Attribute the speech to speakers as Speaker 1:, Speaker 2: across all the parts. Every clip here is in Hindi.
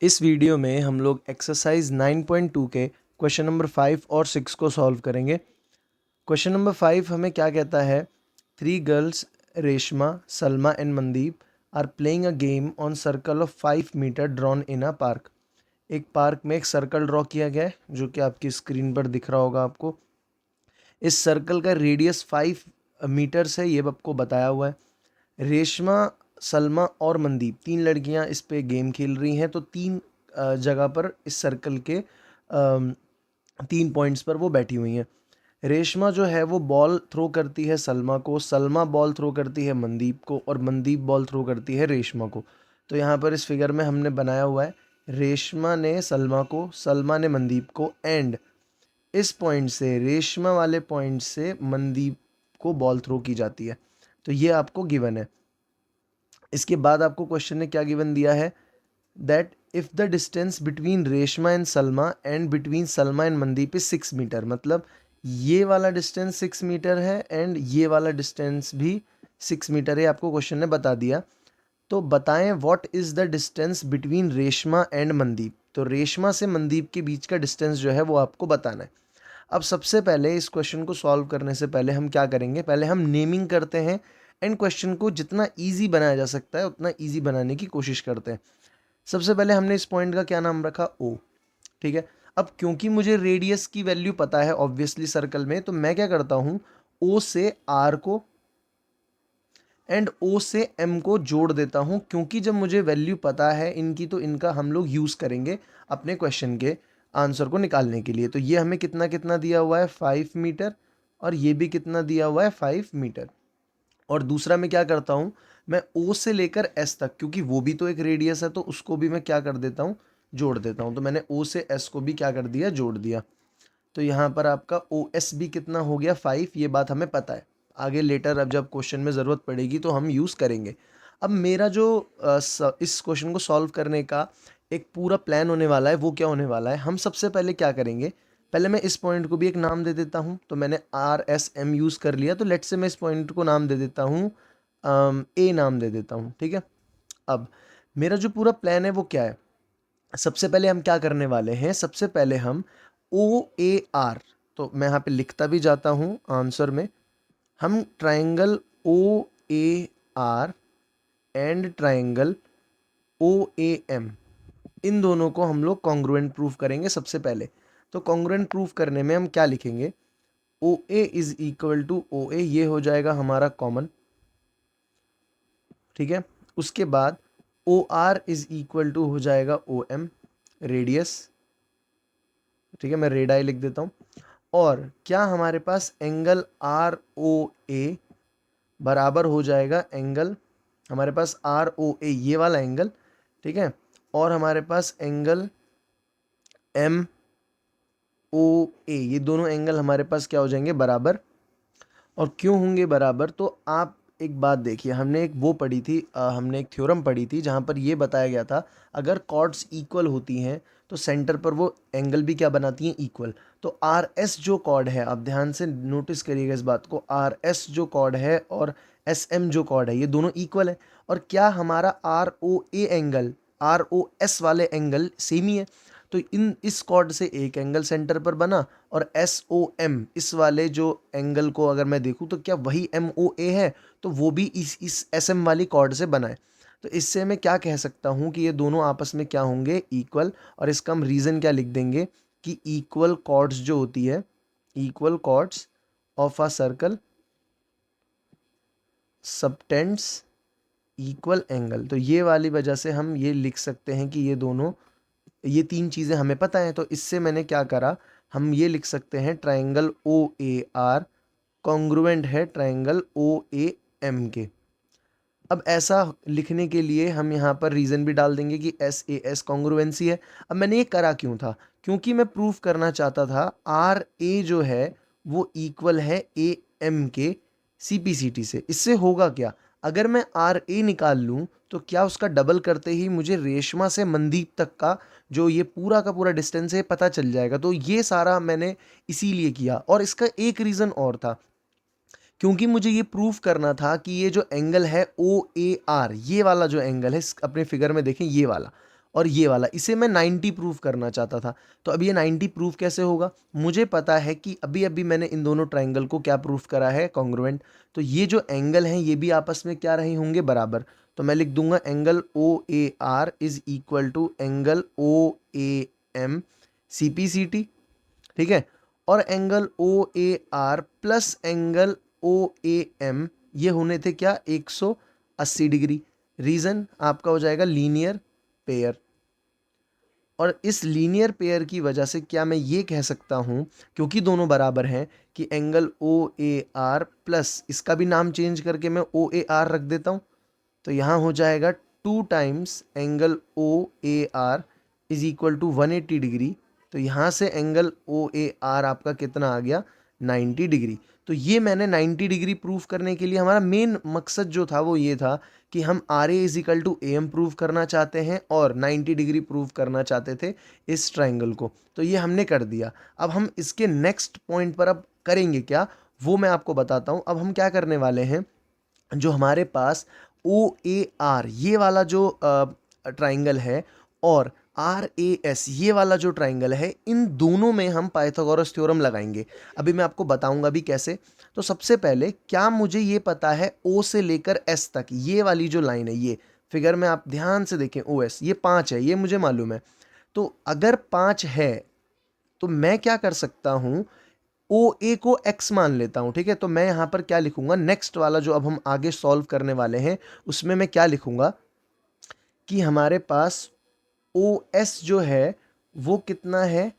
Speaker 1: इस वीडियो में हम लोग एक्सरसाइज 9.2 के क्वेश्चन नंबर 5 और 6 को सॉल्व करेंगे। क्वेश्चन नंबर 5 हमें क्या कहता है, 3 girls Reshma, Salma and Mandeep are playing a game on circle of 5 metre drawn in a park. एक पार्क में एक सर्कल ड्रॉ किया गया है जो कि आपकी स्क्रीन पर दिख रहा होगा आपको। इस सर्कल का रेडियस 5 मीटर्स है, ये आपको बताया हुआ है। रेशमा, सलमा और मनदीप, तीन लड़कियां इस पे गेम खेल रही हैं। तो तीन जगह पर इस सर्कल के 3 पॉइंट्स पर वो बैठी हुई हैं। रेशमा जो है वो बॉल थ्रो करती है सलमा को, सलमा बॉल थ्रो करती है मनदीप को और मनदीप बॉल थ्रो करती है रेशमा को। तो यहाँ पर इस फिगर में हमने बनाया हुआ है, रेशमा ने सलमा को, सलमा ने मनदीप को, एंड इस पॉइंट से, रेशमा वाले पॉइंट से मनदीप को बॉल थ्रो की जाती है। तो ये आपको गिवन है। इसके बाद आपको क्वेश्चन ने क्या गिवन दिया है, that if the distance between Reshma and Salma and between Salma and Mandeep is 6 metre. मतलब ये वाला डिस्टेंस 6 मीटर है एंड ये वाला डिस्टेंस भी 6 मीटर है, आपको क्वेश्चन ने बता दिया। तो बताएं what is the distance between Reshma and Mandeep. तो रेशमा से मनदीप के बीच का डिस्टेंस जो है वो आपको बताना है। अब सबसे पहले इस क्वेश्चन को सॉल्व करने से पहले हम क्या करेंगे, पहले हम नेमिंग करते हैं एंड क्वेश्चन को जितना इजी बनाया जा सकता है उतना इजी बनाने की कोशिश करते हैं। सबसे पहले हमने इस पॉइंट का क्या नाम रखा, ओ। ठीक है। अब क्योंकि मुझे रेडियस की वैल्यू पता है ऑब्वियसली सर्कल में, तो मैं क्या करता हूं, ओ से आर को एंड ओ से एम को जोड़ देता हूं, क्योंकि जब मुझे वैल्यू पता है इनकी तो इनका हम लोग यूज करेंगे अपने क्वेश्चन के आंसर को निकालने के लिए। तो ये हमें कितना कितना दिया हुआ है, 5 मीटर, और ये भी कितना दिया हुआ है, 5 मीटर। और दूसरा मैं क्या करता हूं, मैं ओ से लेकर एस तक, क्योंकि वो भी तो एक रेडियस है, तो उसको भी मैं क्या कर देता हूं, जोड़ देता हूं। तो मैंने ओ से एस को भी क्या कर दिया, जोड़ दिया। तो यहाँ पर आपका ओ एस भी कितना हो गया, 5। ये बात हमें पता है, आगे लेटर अब जब क्वेश्चन में ज़रूरत पड़ेगी तो हम यूज़ करेंगे। अब मेरा जो इस क्वेश्चन को सॉल्व करने का एक पूरा प्लान होने वाला है, वो क्या होने वाला है, हम सबसे पहले क्या करेंगे, पहले मैं इस पॉइंट को भी एक नाम दे देता हूँ। तो मैंने आर एस एम यूज़ कर लिया, तो लेट से मैं इस पॉइंट को नाम दे देता हूँ, ए नाम दे देता हूँ। ठीक है। अब मेरा जो पूरा प्लान है वो क्या है, सबसे पहले हम क्या करने वाले हैं, सबसे पहले हम ओ ए आर, तो मैं यहाँ पे लिखता भी जाता हूँ आंसर में, हम triangle O A R and triangle O A M, इन दोनों को हम लोग कॉन्ग्रुएंट प्रूफ करेंगे सबसे पहले। तो कॉन्ग्रुएंट प्रूफ करने में हम क्या लिखेंगे, O A is equal to O A, ये हो जाएगा हमारा कॉमन। ठीक है। उसके बाद O R is equal to हो जाएगा ओ एम, रेडियस। ठीक है, मैं रेडाई लिख देता हूँ। और क्या हमारे पास एंगल आर ओ ए बराबर हो जाएगा एंगल, हमारे पास आर ओ ए ये वाला एंगल, ठीक है, और हमारे पास एंगल एम ओ ए, ये दोनों एंगल हमारे पास क्या हो जाएंगे, बराबर। और क्यों होंगे बराबर, तो आप एक बात देखिए, हमने एक वो पढ़ी थी, हमने एक थ्योरम पढ़ी थी जहाँ पर ये बताया गया था, अगर कॉर्ड्स इक्वल होती हैं तो सेंटर पर वो एंगल भी क्या बनाती हैं, इक्वल। तो आर एस जो कॉर्ड है, आप ध्यान से नोटिस करिएगा इस बात को, आर एस जो कॉर्ड है और एस एम जो कॉर्ड है, ये दोनों इक्वल है। और क्या हमारा R O A angle, R O S वाले एंगल सेम ही है। तो इन इस कॉर्ड से एक एंगल सेंटर पर बना, और एस ओ एम इस वाले जो एंगल को अगर मैं देखूँ तो क्या वही एम ओ ए है, तो वो भी इस एस एम वाली कॉर्ड से बना है। तो इससे मैं क्या कह सकता हूँ कि ये दोनों आपस में क्या होंगे, इक्वल। और इसका हम रीज़न क्या लिख देंगे कि इक्वल कॉर्ड्स जो होती है, equal chords of a circle subtends equal angle. तो ये वाली वजह से हम ये लिख सकते हैं कि ये दोनों, ये तीन चीज़ें हमें पता है, तो इससे मैंने क्या करा, हम ये लिख सकते हैं triangle O A R congruent है ट्राइंगल ओ ए एम के। अब ऐसा लिखने के लिए हम यहाँ पर रीज़न भी डाल देंगे कि एस ए एस कॉन्ग्रुएंसी है। अब मैंने ये करा क्यों था, क्योंकि मैं प्रूफ करना चाहता था आर ए जो है वो इक्वल है ए एम के सी पी सी टी से। इससे होगा क्या, अगर मैं आर ए निकाल लूँ तो क्या उसका डबल करते ही मुझे रेशमा से मनदीप तक का जो ये पूरा का पूरा डिस्टेंस है पता चल जाएगा। तो ये सारा मैंने इसीलिए किया। और इसका एक रीज़न और था, क्योंकि मुझे ये प्रूफ करना था कि ये जो एंगल है ओ ए आर, ये वाला जो एंगल है अपने फिगर में देखें, ये वाला, और ये वाला, इसे मैं 90 प्रूव करना चाहता था। तो अब ये 90 प्रूव कैसे होगा? मुझे पता है कि अभी अभी मैंने इन दोनों ट्राइंगल को क्या प्रूव करा है, कॉन्ग्रुएंट। तो ये जो एंगल हैं ये भी आपस में क्या रहे होंगे, बराबर। तो मैं लिख दूंगा angle O A R is equal to angle O A M C P C T, ठीक है। और angle O A R plus angle O A M ये होने थे क्या, 180 डिग्री। रीजन आपका हो जाएगा लीनियर पेयर। और इस लीनियर पेयर की वजह से क्या मैं ये कह सकता हूँ, क्योंकि दोनों बराबर हैं, कि angle O A R plus, इसका भी नाम चेंज करके मैं ओ ए आर रख देता हूँ। तो यहाँ हो जाएगा 2 times angle O A R is equal to 180 degree. तो यहाँ से एंगल ओ ए आर आपका कितना आ गया, 90 डिग्री। तो ये मैंने 90 डिग्री प्रूफ करने के लिए, हमारा मेन मकसद जो था वो ये था कि हम R A is equal to A M prove करना चाहते हैं और 90 डिग्री प्रूव करना चाहते थे इस ट्राइंगल को। तो ये हमने कर दिया। अब हम इसके नेक्स्ट पॉइंट पर अब करेंगे क्या, वो मैं आपको बताता हूँ। अब हम क्या करने वाले हैं, जो हमारे पास ओ ए आर ये वाला जो ट्राइंगल है और आर ए एस ये वाला जो ट्राइंगल है, इन दोनों में हम पाइथागोरस थ्योरम लगाएंगे। अभी मैं आपको बताऊंगा भी कैसे। तो सबसे पहले क्या मुझे ये पता है, ओ से लेकर एस तक ये वाली जो लाइन है, ये फिगर में आप ध्यान से देखें, ओ एस ये 5 है, ये मुझे मालूम है। तो अगर 5 है तो मैं क्या कर सकता हूं, ओ ए को x मान लेता हूं, ठीक है। तो मैं यहां पर क्या लिखूंगा, नेक्स्ट वाला जो अब हम आगे सॉल्व करने वाले हैं उसमें मैं क्या लिखूंगा कि हमारे पास ओ एस जो है वो कितना है,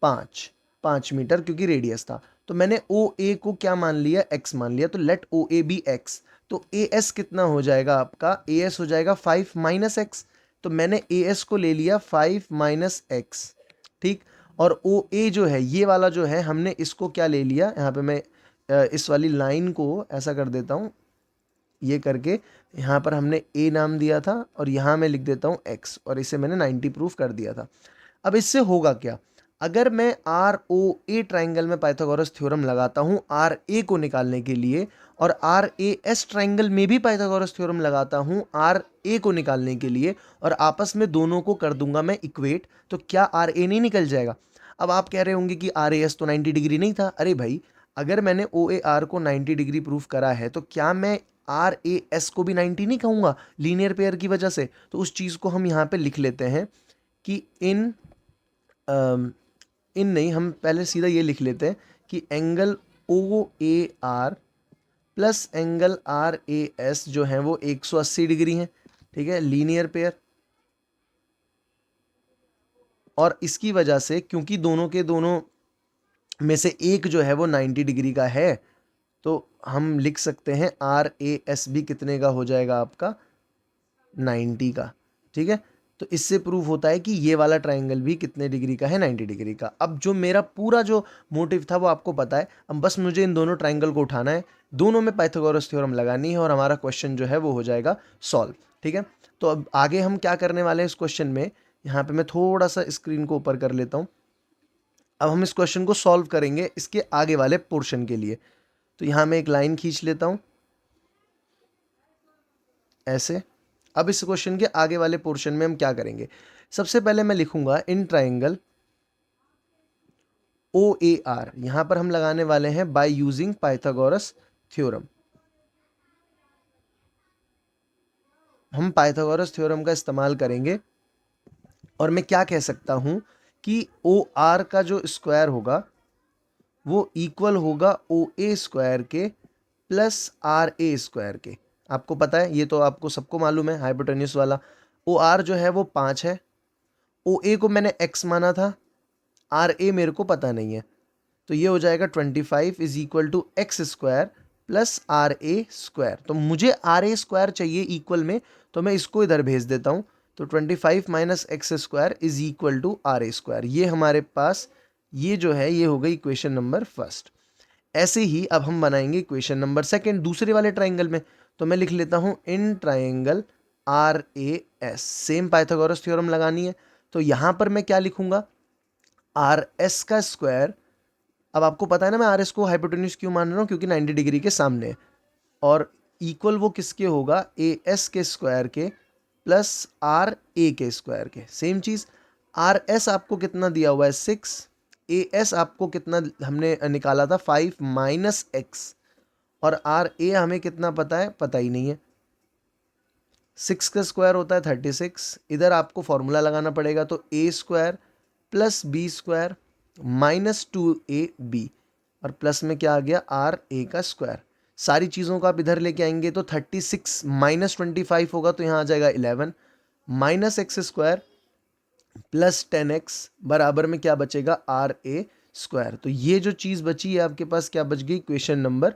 Speaker 1: 5 मीटर, क्योंकि रेडियस था। तो मैंने ओ ए को क्या मान लिया, x मान लिया। तो let O A be x। तो ए एस कितना हो जाएगा आपका, ए एस हो जाएगा 5 माइनस एक्स। तो मैंने ए एस को ले लिया 5 माइनस एक्स, ठीक। और ओ ए जो है ये वाला जो है, हमने इसको क्या ले लिया, यहाँ पे मैं इस वाली लाइन को ऐसा कर देता हूँ, ये करके यहाँ पर हमने ए नाम दिया था और यहाँ मैं लिख देता हूँ एक्स, और इसे मैंने 90 प्रूफ कर दिया था। अब इससे होगा क्या, अगर मैं आर ओ ए ट्राइंगल में पाइथागोरस थ्योरम लगाता हूँ आर ए को निकालने के लिए, और आर ए एस ट्राइंगल में भी पाइथागोरस थ्योरम लगाता हूँ आर ए को निकालने के लिए, और आपस में दोनों को कर दूंगा मैं इक्वेट, तो क्या आर ए नहीं निकल जाएगा? अब आप कह रहे होंगे कि आर ए एस तो 90 डिग्री नहीं था। अरे भाई, अगर मैंने ओ ए आर को 90 डिग्री प्रूफ करा है तो क्या मैं आर ए एस को भी 90 नहीं कहूँगा लीनियर पेयर की वजह से? तो उस चीज़ को हम यहाँ पे लिख लेते हैं कि इन नहीं, हम पहले सीधा ये लिख लेते हैं कि angle O A R plus angle R A S जो है वो 180 डिग्री है, ठीक है, लीनियर पेयर। और इसकी वजह से, क्योंकि दोनों के दोनों में से एक जो है वो 90 डिग्री का है, तो हम लिख सकते हैं आर ए एस भी कितने का हो जाएगा आपका, 90 का, ठीक है। तो इससे प्रूव होता है कि ये वाला ट्राइंगल भी कितने डिग्री का है, 90 डिग्री का। अब जो मेरा पूरा जो मोटिव था वो आपको पता है। अब बस मुझे इन दोनों ट्राइंगल को उठाना है, दोनों में पाइथागोरस थ्योरम लगानी है, और हमारा क्वेश्चन जो है वो हो जाएगा सॉल्व, ठीक है। तो अब आगे हम क्या करने वाले हैं इस क्वेश्चन में, यहाँ पे मैं थोड़ा सा स्क्रीन को ऊपर कर लेता हूँ। अब हम इस क्वेश्चन को सॉल्व करेंगे इसके आगे वाले पोर्शन के लिए। तो यहाँ मैं एक लाइन खींच लेता हूँ ऐसे। अब इस क्वेश्चन के आगे वाले पोर्शन में हम क्या करेंगे, सबसे पहले मैं लिखूंगा इन ट्राइंगल ओ ए आर, यहां पर हम लगाने वाले हैं बाय यूजिंग पाइथागोरस थ्योरम। हम पाइथागोरस थ्योरम का इस्तेमाल करेंगे, और मैं क्या कह सकता हूं कि ओ आर का जो स्क्वायर होगा वो इक्वल होगा ओ ए स्क्वायर के प्लस आर ए स्क्वायर के। आपको पता है, ये तो आपको सबको मालूम है, हाइपोटेन्यूस वाला। ओ आर जो है वो 5 है, ओ ए को मैंने x माना था, आर ए मेरे को पता नहीं है। तो ये हो जाएगा 25 is equal to x square plus R A square. तो मुझे आर ए स्क्वायर चाहिए इक्वल में, तो मैं इसको इधर भेज देता हूँ। तो 25 minus x square is equal to R A square. ये हमारे पास ये जो है ये हो गई इक्वेशन नंबर फर्स्ट। ऐसे ही अब हम बनाएंगे इक्वेशन नंबर सेकंड दूसरे वाले ट्राइंगल में। तो मैं लिख लेता हूँ in triangle R A S, same Pythagoras theorem लगानी है। तो यहाँ पर मैं क्या लिखूंगा, आर एस का स्क्वायर। अब आपको पता है ना मैं आर एस को हाइपोटेन्यूस क्यों मान रहा हूँ, क्योंकि 90 डिग्री के सामने है। और इक्वल वो किसके होगा, ए एस के स्क्वायर के प्लस आर ए के स्क्वायर के। सेम चीज़ आर एस आपको कितना दिया हुआ है 6, ए एस आपको कितना हमने निकाला था 5 माइनस एक्स, और आर ए हमें कितना पता है, पता ही नहीं है। 6 का स्क्वायर होता है 36, इधर आपको फॉर्मूला लगाना पड़ेगा, तो A square plus B square minus 2ab, और प्लस में क्या आ गया आर ए का स्क्वायर। सारी चीज़ों को आप इधर लेके आएंगे तो 36 माइनस 25 होगा, तो यहाँ आ जाएगा 11 minus x square plus 10x बराबर में क्या बचेगा आर ए स्क्वायर। तो ये जो चीज़ बची है आपके पास क्या बच गई, क्वेश्चन नंबर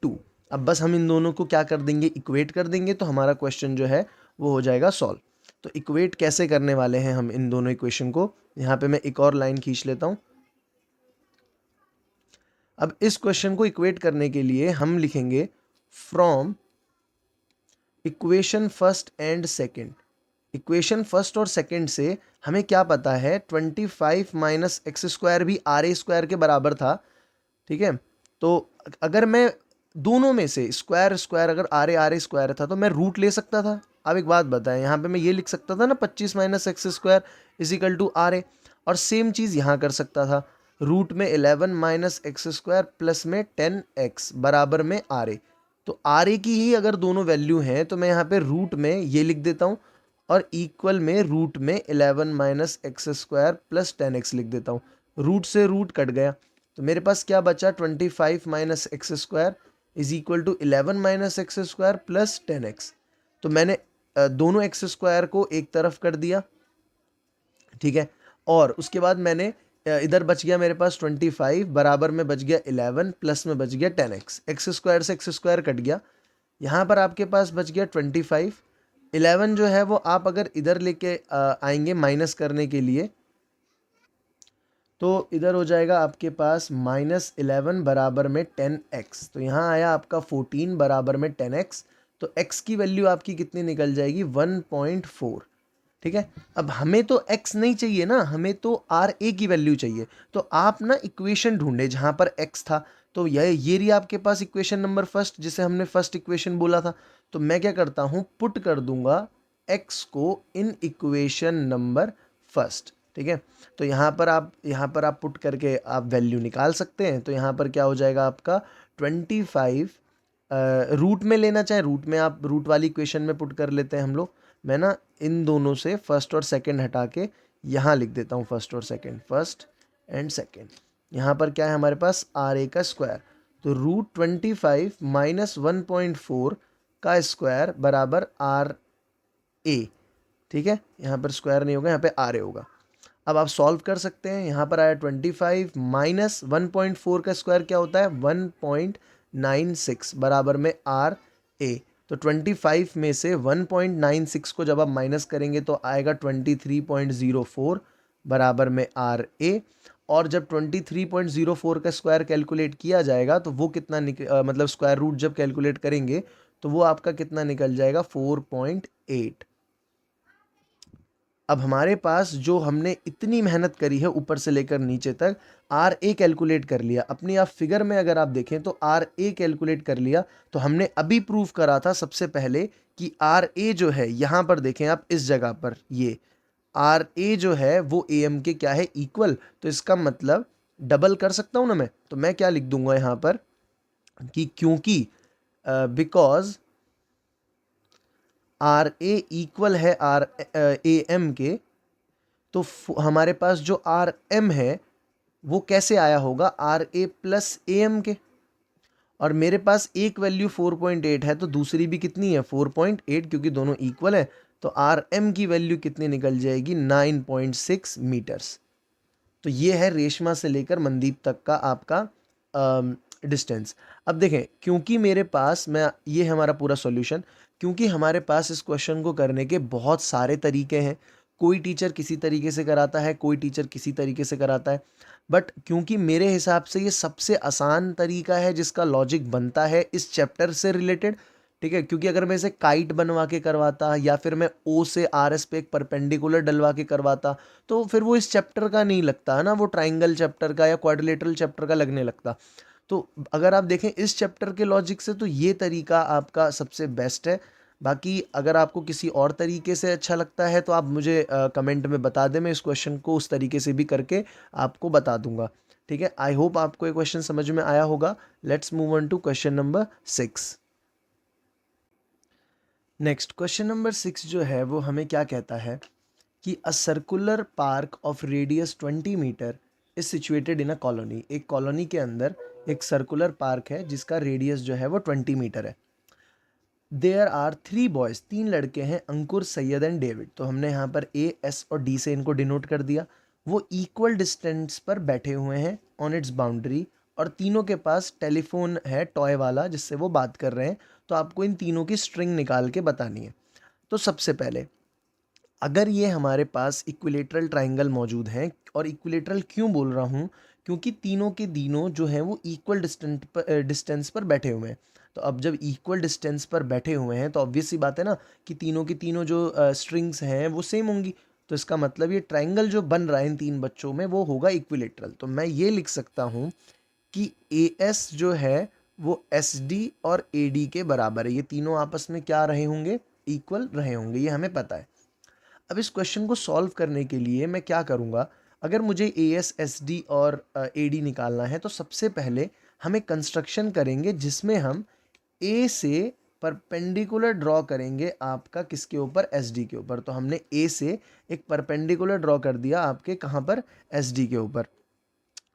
Speaker 1: 2। अब बस हम इन दोनों को क्या कर देंगे, इक्वेट कर देंगे, तो हमारा क्वेश्चन जो है वो हो जाएगा सॉल्व। तो इक्वेट कैसे करने वाले हैं हम इन दोनों इक्वेशन को, यहाँ पे मैं एक और लाइन खींच लेता हूँ। अब इस क्वेश्चन को इक्वेट करने के लिए हम लिखेंगे from equation first and second. Equation first और सेकंड से हमें क्या पता है, 25 माइनस एक्स स्क्वायर भी आर ए स्क्वायर के बराबर था, ठीक है। तो अगर मैं दोनों में से स्क्वायर स्क्वायर अगर आर ए स्क्वायर था तो मैं रूट ले सकता था। अब एक बात बताएं, यहाँ पे मैं ये लिख सकता था ना 25 minus x square is equal to R A, और सेम चीज़ यहाँ कर सकता था, रूट में 11 माइनस एक्स स्क्वायर प्लस में 10x बराबर में आर ए। तो आर ए की ही अगर दोनों वैल्यू हैं तो मैं यहाँ पे रूट में ये लिख देता हूँ, और इक्वल में रूट में 11 minus x square plus 10x लिख देता हूँ। रूट से रूट कट गया, तो मेरे पास क्या बचा, 25 minus x square is equal to 11 minus x square plus 10x। तो मैंने दोनों एक्स स्क्वायर को एक तरफ कर दिया, ठीक है, और उसके बाद मैंने इधर बच गया मेरे पास 25 बराबर में बच गया 11 प्लस में बच गया 10x, एक्स स्क्वायर से एक्स स्क्वायर कट गया, यहाँ पर आपके पास बच गया 25। 11 जो है वो आप अगर इधर लेके आएंगे माइनस करने के लिए, तो इधर हो जाएगा आपके पास -11 बराबर में 10x, तो यहाँ आया आपका 14 बराबर में 10x। तो x की वैल्यू आपकी कितनी निकल जाएगी, 1.4, ठीक है। अब हमें तो x नहीं चाहिए ना, हमें तो आर ए की वैल्यू चाहिए। तो आप ना इक्वेशन ढूंढे जहाँ पर x था, तो ये रही आपके पास इक्वेशन नंबर फर्स्ट, जिसे हमने फर्स्ट इक्वेशन बोला था। तो मैं क्या करता हूँ, पुट कर दूंगा x को इन इक्वेशन नंबर फर्स्ट, ठीक है। तो यहाँ पर आप पुट करके आप वैल्यू निकाल सकते हैं। तो यहाँ पर क्या हो जाएगा आपका 25, रूट में लेना चाहे रूट में आप रूट वाली इक्वेशन में पुट कर लेते हैं हम लोग। मैं ना इन दोनों से फर्स्ट और सेकंड हटा के यहाँ लिख देता हूँ फर्स्ट और सेकंड, फर्स्ट एंड सेकंड। यहाँ पर क्या है हमारे पास आर ए का स्क्वायर, तो √25 माइनस 1.4 का स्क्वायर बराबर आर ए, ठीक है। यहाँ पर स्क्वायर नहीं होगा, यहाँ पे आर ए होगा। अब आप सॉल्व कर सकते हैं, यहाँ पर आया 25 माइनस 1.4 का स्क्वायर क्या होता है 1.96 बराबर में आर ए। तो 25 में से 1.96 को जब आप माइनस करेंगे तो आएगा 23.04 बराबर में आर ए। और जब 23.04 का स्क्वायर कैलकुलेट किया जाएगा तो वो कितना मतलब स्क्वायर रूट जब कैलकुलेट करेंगे तो वो आपका कितना निकल जाएगा 4.8। अब हमारे पास जो हमने इतनी मेहनत करी है ऊपर से लेकर नीचे तक, आर ए कैलकुलेट कर लिया अपनी, आप फिगर में अगर आप देखें तो आर ए कैलकुलेट कर लिया। तो हमने अभी प्रूव करा था सबसे पहले कि आर ए जो है, यहाँ पर देखें आप इस जगह पर, ये आर ए जो है वो ए एम के क्या है इक्वल। तो इसका मतलब डबल कर सकता हूँ ना मैं, तो मैं क्या लिख दूंगा यहाँ पर कि क्योंकि बिकॉज आर ए इक्वल है आर ए एम के, तो हमारे पास जो आर एम है वो कैसे आया होगा, R A plus A M के। और मेरे पास एक वैल्यू 4.8 है तो दूसरी भी कितनी है 4.8, क्योंकि दोनों इक्वल है। तो आर एम की वैल्यू कितनी निकल जाएगी 9.6 मीटर्स। तो ये है रेशमा से लेकर मनदीप तक का आपका डिस्टेंस। अब देखें, क्योंकि मेरे पास ये है हमारा पूरा सॉल्यूशन, क्योंकि हमारे पास इस क्वेश्चन को करने के बहुत सारे तरीके हैं। कोई टीचर किसी तरीके से कराता है, कोई टीचर किसी तरीके से कराता है, बट क्योंकि मेरे हिसाब से ये सबसे आसान तरीका है जिसका लॉजिक बनता है इस चैप्टर से रिलेटेड, ठीक है। क्योंकि अगर मैं इसे काइट बनवा के करवाता या फिर मैं ओ से आर एस पे एक परपेंडिकुलर डलवा के करवाता तो फिर वो इस चैप्टर का नहीं लगता है ना, वो ट्राइंगल चैप्टर का या क्वाड्रिलेटरल चैप्टर का लगने लगता। तो अगर आप देखें इस चैप्टर के लॉजिक से तो ये तरीका आपका सबसे बेस्ट है। बाकी अगर आपको किसी और तरीके से अच्छा लगता है तो आप मुझे कमेंट में बता दें, मैं इस क्वेश्चन को उस तरीके से भी करके आपको बता दूंगा। ठीक है, आई होप आपको ये क्वेश्चन समझ में आया होगा। Let's move on to question number 6। Next question number 6 जो है वो हमें क्या कहता है कि a circular park of radius 20 meter is situated in a colony. एक कॉलोनी के अंदर एक सर्कुलर पार्क है जिसका रेडियस जो है वो 20 मीटर है। देयर आर 3 बॉयज, 3 लड़के हैं, अंकुर, सैयद एंड डेविड। तो हमने यहाँ पर ए, एस और डी से इनको डिनोट कर दिया। वो इक्वल डिस्टेंस पर बैठे हुए हैं ऑन इट्स बाउंड्री, और तीनों के पास टेलीफोन है टॉय वाला जिससे वो बात कर रहे हैं। तो आपको इन तीनों की स्ट्रिंग निकाल के बतानी है। तो सबसे पहले, अगर ये हमारे पास इक्विलेटरल ट्राइंगल मौजूद हैं, और इक्विलेटरल क्यों बोल रहा हूँ, क्योंकि तीनों के तीनों जो हैं वो इक्वल डिस्टेंस पर बैठे हुए हैं। तो अब जब इक्वल डिस्टेंस पर बैठे हुए हैं तो ऑब्वियस सी बात है ना कि तीनों की तीनों जो स्ट्रिंग्स हैं वो सेम होंगी। तो इसका मतलब ये ट्राइंगल जो बन रहा है इन तीन बच्चों में वो होगा इक्विलेटरल। तो मैं ये लिख सकता हूँ कि ए एस जो है वो एस डी और ए डी के बराबर है। ये तीनों आपस में क्या रहे होंगे, इक्वल रहे होंगे, ये हमें पता है। अब इस क्वेश्चन को सॉल्व करने के लिए मैं क्या करूँगा, अगर मुझे ए एस, एस डी और ए डी निकालना है तो सबसे पहले हम एक कंस्ट्रक्शन करेंगे जिसमें हम ए से परपेंडिकुलर ड्रॉ करेंगे आपका किसके ऊपर, एस डी के ऊपर। तो हमने ए से एक परपेंडिकुलर ड्रॉ कर दिया आपके कहाँ पर, एस डी के ऊपर।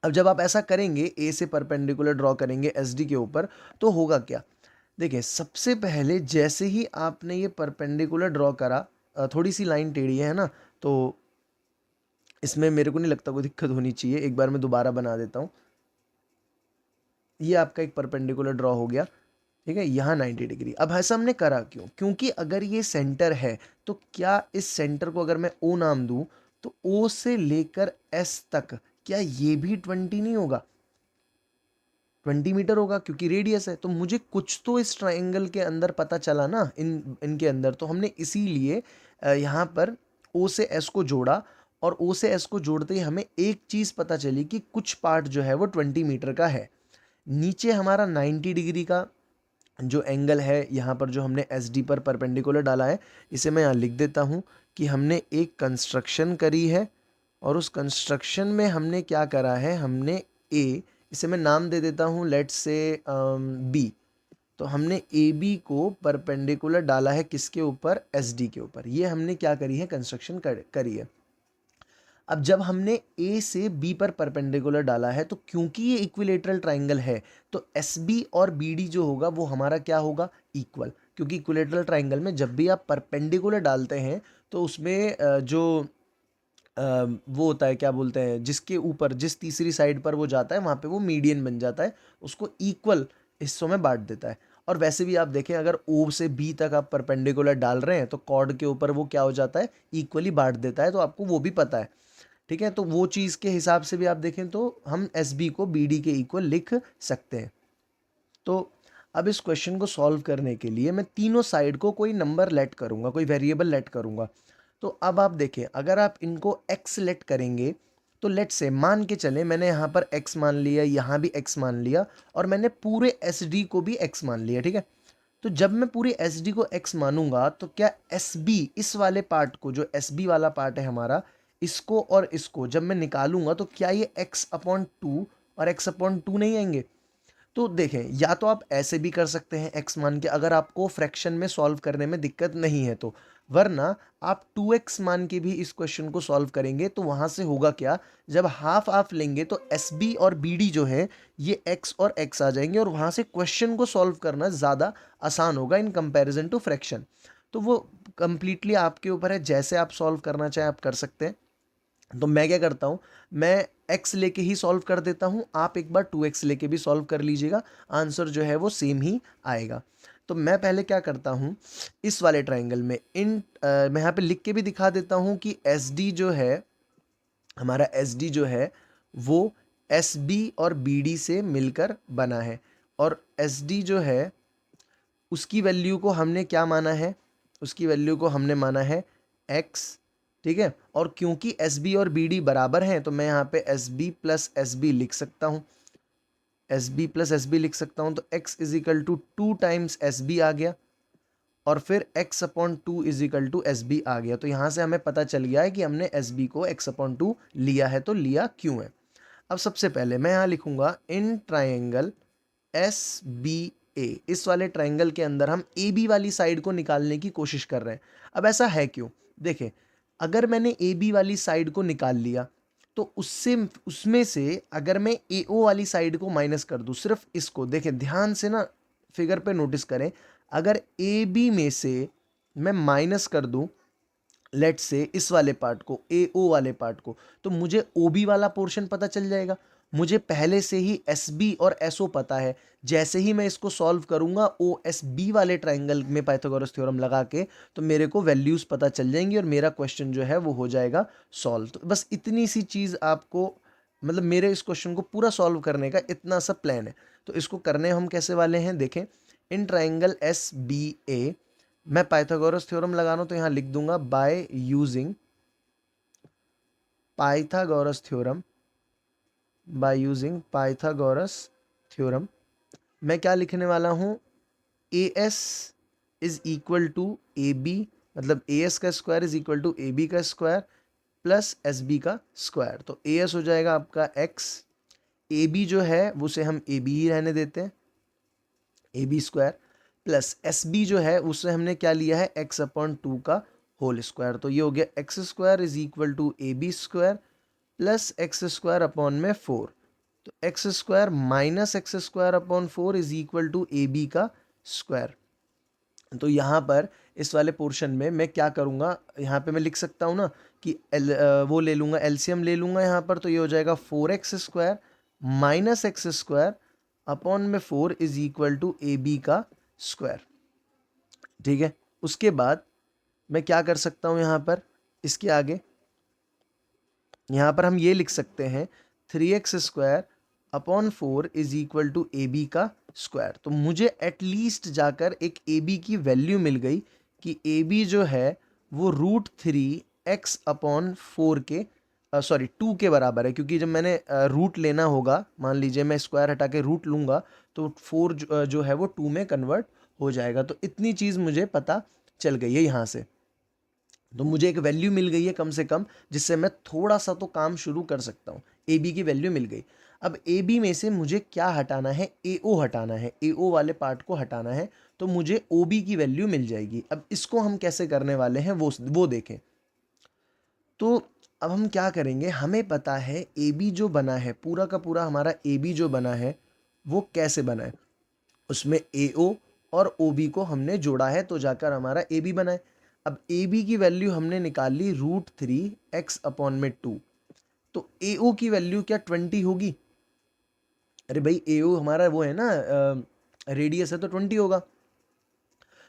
Speaker 1: अब जब आप ऐसा करेंगे, ए से परपेंडिकुलर ड्रॉ करेंगे एस डी के ऊपर, तो होगा क्या, देखिए सबसे पहले जैसे ही आपने ये परपेंडिकुलर ड्रॉ करा, थोड़ी सी लाइन टेढ़ी है ना, तो इसमें मेरे को नहीं लगता कोई दिक्कत होनी चाहिए। एक बार मैं दोबारा बना देता हूँ। ये आपका एक परपेंडिकुलर ड्रॉ हो गया, ठीक है, यहाँ 90 डिग्री। अब ऐसा हमने करा क्यों, क्योंकि अगर ये सेंटर है तो क्या इस सेंटर को अगर मैं ओ नाम दूं तो ओ से लेकर एस तक क्या ये भी 20 नहीं होगा, 20 मीटर होगा, क्योंकि रेडियस है। तो मुझे कुछ तो इस ट्राइंगल के अंदर पता चला ना, इनके अंदर। तो हमने इसीलिए यहाँ पर ओ से एस को जोड़ा, और ओ से एस को जोड़ते ही हमें एक चीज़ पता चली कि कुछ पार्ट जो है वो 20 मीटर का है। नीचे हमारा 90 डिग्री का जो एंगल है, यहाँ पर जो हमने एस डी पर परपेंडिकुलर डाला है, इसे मैं यहाँ लिख देता हूँ कि हमने एक कंस्ट्रक्शन करी है, और उस कंस्ट्रक्शन में हमने क्या करा है, हमने ए, इसे मैं नाम दे देता हूँ लेट्स से बी। तो हमने ए बी को परपेंडिकुलर डाला है किसके ऊपर, एस डी के ऊपर। ये हमने क्या करी है, कंस्ट्रक्शन करी है। अब जब हमने ए से बी पर परपेंडिकुलर डाला है, तो क्योंकि ये इक्विलेटरल ट्राइंगल है तो एस बी और बी डी जो होगा वो हमारा क्या होगा, इक्वल। क्योंकि इक्विलेटरल ट्राइंगल में जब भी आप परपेंडिकुलर डालते हैं तो उसमें जो वो होता है, क्या बोलते हैं, जिसके ऊपर जिस तीसरी साइड पर वो जाता है वहाँ पे वो मीडियन बन जाता है, उसको इक्वल हिस्सों में बांट देता है। और वैसे भी आप देखें, अगर ओ से बी तक आप परपेंडिकुलर डाल रहे हैं तो कॉर्ड के ऊपर वो क्या हो जाता है, इक्वली बांट देता है। तो आपको वो भी पता है, ठीक है। तो वो चीज़ के हिसाब से भी आप देखें तो हम एस बी को बी डी के इक्वल लिख सकते हैं। तो अब इस क्वेश्चन को सॉल्व करने के लिए मैं तीनों साइड को कोई नंबर लेट करूंगा, कोई वेरिएबल लेट करूंगा। तो अब आप देखें, अगर आप इनको x लेट करेंगे तो लेट से मान के चले, मैंने यहाँ पर x मान लिया, यहाँ भी x मान लिया, और मैंने पूरे एस डी को भी x मान लिया, ठीक है। तो जब मैं पूरे एस डी को x मानूंगा तो क्या एस बी, इस वाले पार्ट को, जो एस बी वाला पार्ट है हमारा, इसको और इसको जब मैं निकालूंगा तो क्या ये x/2 और x/2 नहीं आएंगे। तो देखें, या तो आप ऐसे भी कर सकते हैं x मान के, अगर आपको फ्रैक्शन में सॉल्व करने में दिक्कत नहीं है तो, वरना आप 2x मान के भी इस क्वेश्चन को सॉल्व करेंगे। तो वहां से होगा क्या, जब हाफ हाफ लेंगे तो एस बी और बी डी जो है ये x और x आ जाएंगे, और वहां से क्वेश्चन को सॉल्व करना ज़्यादा आसान होगा इन कंपैरिजन टू फ्रैक्शन। तो वो कंप्लीटली आपके ऊपर है, जैसे आप सॉल्व करना चाहें आप कर सकते हैं। तो मैं क्या करता हूँ, मैं x लेके ही सॉल्व कर देता हूँ, आप एक बार 2x लेके भी सॉल्व कर लीजिएगा, आंसर जो है वो सेम ही आएगा। तो मैं पहले क्या करता हूँ, इस वाले ट्राइंगल में मैं यहाँ पे लिख के भी दिखा देता हूँ कि एस डी जो है, हमारा एस डी जो है वो एस बी और बी डी से मिलकर बना है, और एस डी जो है उसकी वैल्यू को हमने क्या माना है, उसकी वैल्यू को हमने माना है x, ठीक है। और क्योंकि एस बी और बी डी बराबर हैं तो मैं यहाँ पे S B plus S B लिख सकता हूँ, S B plus S B लिख सकता हूँ। तो x is equal to 2 times S B आ गया, और फिर x upon two is equal to S B आ गया। तो यहाँ से हमें पता चल गया है कि हमने एस बी को x अपॉन टू लिया है, तो लिया क्यों है। अब सबसे पहले मैं यहाँ लिखूंगा इन ट्राइंगल एस बी ए, इस वाले ट्राइंगल के अंदर हम ए बी वाली साइड को निकालने की कोशिश कर रहे हैं। अब ऐसा है क्यों, देखें, अगर मैंने ए बी वाली साइड को निकाल लिया तो उससे उसमें से अगर मैं ए ओ वाली साइड को माइनस कर दूं, सिर्फ इसको देखें ध्यान से ना, फिगर पे नोटिस करें, अगर ए बी में से मैं माइनस कर दूं लेट से इस वाले पार्ट को, ए ओ वाले पार्ट को, तो मुझे ओ बी वाला पोर्शन पता चल जाएगा। मुझे पहले से ही एस बी और एस ओ पता है, जैसे ही मैं इसको सॉल्व करूंगा ओ एस बी वाले ट्राइंगल में पाइथागोरस थ्योरम लगा के, तो मेरे को वैल्यूज पता चल जाएंगी और मेरा क्वेश्चन जो है वो हो जाएगा सॉल्व। तो बस इतनी सी चीज़ आपको, मतलब मेरे इस क्वेश्चन को पूरा सॉल्व करने का इतना सा प्लान है। तो इसको करने हम कैसे वाले हैं, देखें, इन ट्राइंगल एस बी ए मैं पाइथागोरस थ्योरम लगा रहा हूं, तो यहां लिख दूंगा by using Pythagoras theorem, by using Pythagoras theorem. मैं क्या लिखने वाला हूं, A S is equal to A B, मतलब ए एस का square is equal to A B का स्क्वायर प्लस एस बी का स्क्वायर। तो ए एस हो जाएगा आपका एक्स, ए बी जो है उसे हम ए बी ही रहने देते हैं, A B square, plus S B जो है उससे हमने क्या लिया है, एक्स अपॉन टू का होल स्क्वायर। तो ये हो गया X square is equal to A B square plus X square upon में फोर। तो X square minus x square upon four is equal to A B का स्क्वायर। तो यहाँ पर इस वाले पोर्शन में मैं क्या करूँगा, यहाँ पे मैं लिख सकता हूँ ना कि वो ले लूँगा, एलसीएम ले लूँगा यहाँ पर, तो ये हो जाएगा four x square minus x square upon में four is equal to A B का स्क्वायर। ठीक है, उसके बाद मैं क्या कर सकता हूँ यहाँ पर, इसके आगे यहाँ पर हम ये लिख सकते हैं three X square upon four is equal to A B का स्क्वायर। तो मुझे एटलीस्ट जाकर एक ए बी की वैल्यू मिल गई कि ए बी जो है वो root three X upon four के सॉरी टू के बराबर है, क्योंकि जब मैंने रूट लेना होगा, मान लीजिए मैं स्क्वायर हटा के रूट लूँगा तो फोर जो है वो टू में कन्वर्ट हो जाएगा। तो इतनी चीज़ मुझे पता चल गई है यहाँ से, तो मुझे एक वैल्यू मिल गई है कम से कम, जिससे मैं थोड़ा सा तो काम शुरू कर सकता हूँ। ए बी की वैल्यू मिल गई। अब ए बी में से मुझे क्या हटाना है, ए ओ हटाना है, ए ओ वाले पार्ट को हटाना है, तो मुझे ओ बी की वैल्यू मिल जाएगी। अब इसको हम कैसे करने वाले हैं वो देखें। तो अब हम क्या करेंगे, हमें पता है ए बी जो बना है, पूरा का पूरा हमारा ए बी जो बना है वो कैसे बना है, उसमें ए ओ और ओ बी को हमने जोड़ा है, तो जाकर हमारा ए बी बना है। अब ए बी की वैल्यू हमने निकाली रूट थ्री एक्स अपॉन में टू, तो ए ओ की वैल्यू क्या 20 होगी, अरे भाई ए ओ हमारा वो है ना, रेडियस है, तो 20 होगा।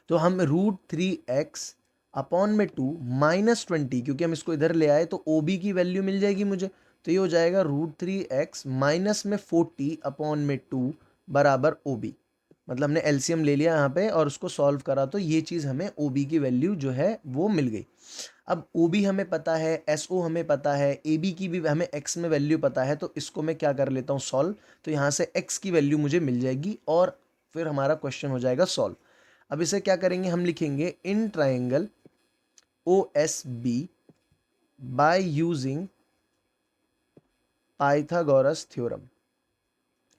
Speaker 1: तो हम रूट थ्री एक्स अपॉन में टू माइनस 20, क्योंकि हम इसको इधर ले आए तो ओ बी की वैल्यू मिल जाएगी मुझे, तो ये हो जाएगा रूट थ्री एक्स माइनस में 40 अपॉन में टू बराबर ओ बी। मतलब हमने एलसीएम ले लिया यहाँ पे और उसको सॉल्व करा, तो ये चीज़ हमें ओ बी की वैल्यू जो है वो मिल गई। अब ओ बी हमें पता है, एस ओ हमें पता है, ए बी की भी हमें एक्स में वैल्यू पता है, तो इसको मैं क्या कर लेता हूँ सॉल्व, तो यहाँ से एक्स की वैल्यू मुझे मिल जाएगी और फिर हमारा क्वेश्चन हो जाएगा सॉल्व। अब इसे क्या करेंगे, हम लिखेंगे in triangle O S B by using Pythagoras theorem.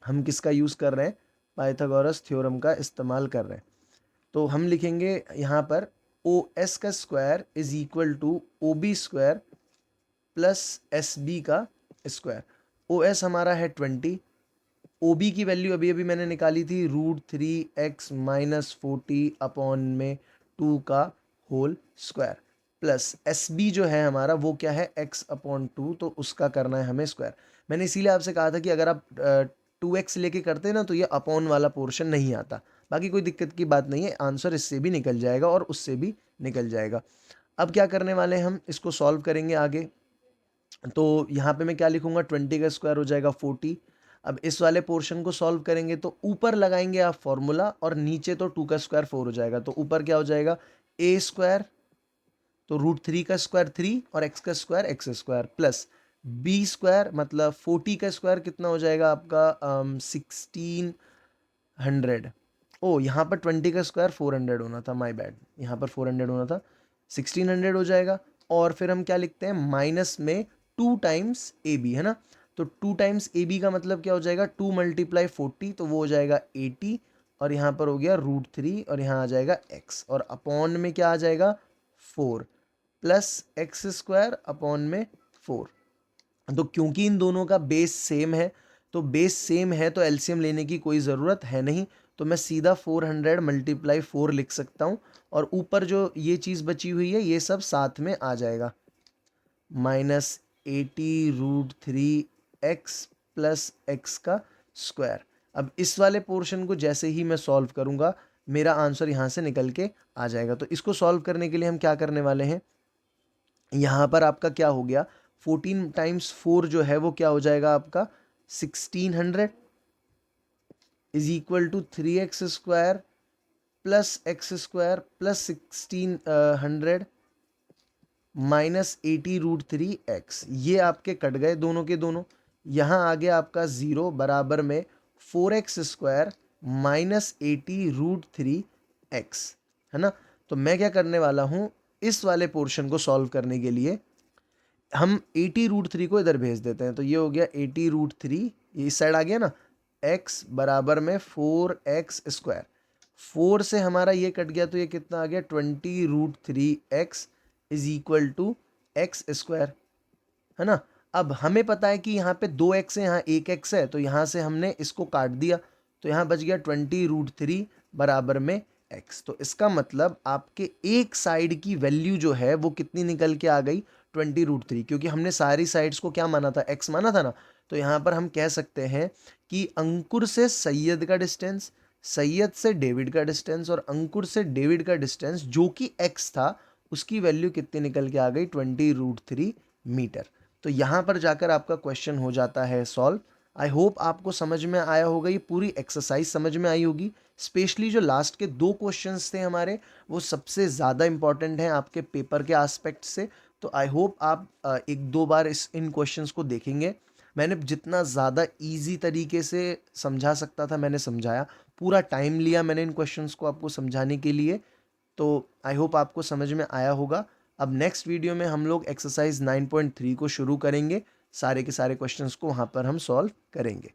Speaker 1: हम किसका यूज़ कर रहे हैं, पाइथागोरस थ्योरम का इस्तेमाल कर रहे हैं। तो हम लिखेंगे यहाँ पर ओ एस का square is equal to O B square plus S B का स्क्वायर। ओ एस हमारा है 20, ओ बी की वैल्यू अभी अभी मैंने निकाली थी root three X minus 40 upon में टू का whole square, plus S B जो है हमारा वो क्या है, एक्स अपॉन टू, तो उसका करना है हमें स्क्वायर। मैंने इसीलिए आपसे कहा था कि अगर आप टू एक्स लेके करते हैं ना तो ये अपॉन वाला पोर्शन नहीं आता। बाकी कोई दिक्कत की बात नहीं है, आंसर इससे भी निकल जाएगा और उससे भी निकल जाएगा। अब क्या करने वाले हैं, हम इसको सॉल्व करेंगे आगे। तो यहाँ पे मैं क्या लिखूंगा, 20 का स्क्वायर हो जाएगा 40। अब इस वाले पोर्शन को सॉल्व करेंगे तो ऊपर लगाएंगे आप फॉर्मूला और नीचे तो 2 का स्क्वायर 4 हो जाएगा, तो ऊपर क्या हो जाएगा ए स्क्वायर, तो रूट थ्री का स्क्वायर 3 और एक्स का square X square plus B square, मतलब 40 का स्क्वायर कितना हो जाएगा आपका 1600, ओ यहाँ पर 20 का स्क्वायर 400 होना था, माय बैड, यहाँ पर 400 होना था, 1600 हो जाएगा। और फिर हम क्या लिखते हैं, माइनस में 2 टाइम्स ए बी, है ना। तो 2 टाइम्स ए बी का मतलब क्या हो जाएगा, 2 मल्टीप्लाई 40, तो वो हो जाएगा 80, और यहाँ पर हो गया √3, और यहाँ आ जाएगा x, और अपॉन में क्या आ जाएगा 4, प्लस एक्स स्क्वायर अपॉन में 4। तो क्योंकि इन दोनों का बेस सेम है, तो बेस सेम है तो एलसीएम लेने की कोई ज़रूरत है नहीं, तो मैं सीधा 400 मल्टीप्लाई 4 लिख सकता हूँ, और ऊपर जो ये चीज़ बची हुई है ये सब साथ में आ जाएगा, -80√3x प्लस एक्स का स्क्वायर। अब इस वाले पोर्शन को जैसे ही मैं सॉल्व करूँगा, मेरा आंसर यहाँ से निकल के आ जाएगा। तो इसको सॉल्व करने के लिए हम क्या करने वाले हैं, यहाँ पर आपका क्या हो गया, 14 टाइम्स 4 जो है वो क्या हो जाएगा आपका 1600 is equal to 3x square plus X square plus 1600 -80√3x। ये आपके कट गए दोनों के दोनों, यहाँ आ गया आपका 0 बराबर में 4x स्क्वायर -80√3x, है ना। तो मैं क्या करने वाला हूँ, इस वाले पोर्शन को सॉल्व करने के लिए हम 80√3 को इधर भेज देते हैं, तो ये हो गया 80√3, ये इस साइड आ गया ना, x बराबर में 4x स्क्वायर, 4 से हमारा ये कट गया तो ये कितना आ गया 20√3x is equal to x square, है ना। अब हमें पता है कि यहाँ पे 2x है, यहाँ 1x है, तो यहाँ से हमने इसको काट दिया, तो यहाँ बच गया 20√3 बराबर में x। तो इसका मतलब आपके एक साइड की वैल्यू जो है वो कितनी निकल के आ गई 20√3, क्योंकि हमने सारी साइड्स को क्या माना था, x माना था ना। तो यहाँ पर हम कह सकते हैं कि अंकुर से सैयद का डिस्टेंस, सैयद से डेविड का डिस्टेंस, और अंकुर से डेविड का डिस्टेंस जो कि x था, उसकी वैल्यू कितनी निकल के आ गई 20√3 मीटर। तो यहाँ पर जाकर आपका क्वेश्चन हो जाता है सॉल्व। आई होप आपको समझ में आया होगा, ये पूरी एक्सरसाइज समझ में आई होगी। स्पेशली जो लास्ट के 2 क्वेश्चंस थे हमारे, वो सबसे ज़्यादा इंपॉर्टेंट हैं आपके पेपर के आस्पेक्ट से। तो आई होप आप 1-2 बार इन क्वेश्चंस को देखेंगे। मैंने जितना ज़्यादा ईजी तरीके से समझा सकता था मैंने समझाया, पूरा टाइम लिया मैंने इन क्वेश्चंस को आपको समझाने के लिए। तो आई होप आपको समझ में आया होगा। अब नेक्स्ट वीडियो में हम लोग एक्सरसाइज 9.3 को शुरू करेंगे, सारे के सारे क्वेश्चंस को वहाँ पर हम सॉल्व करेंगे।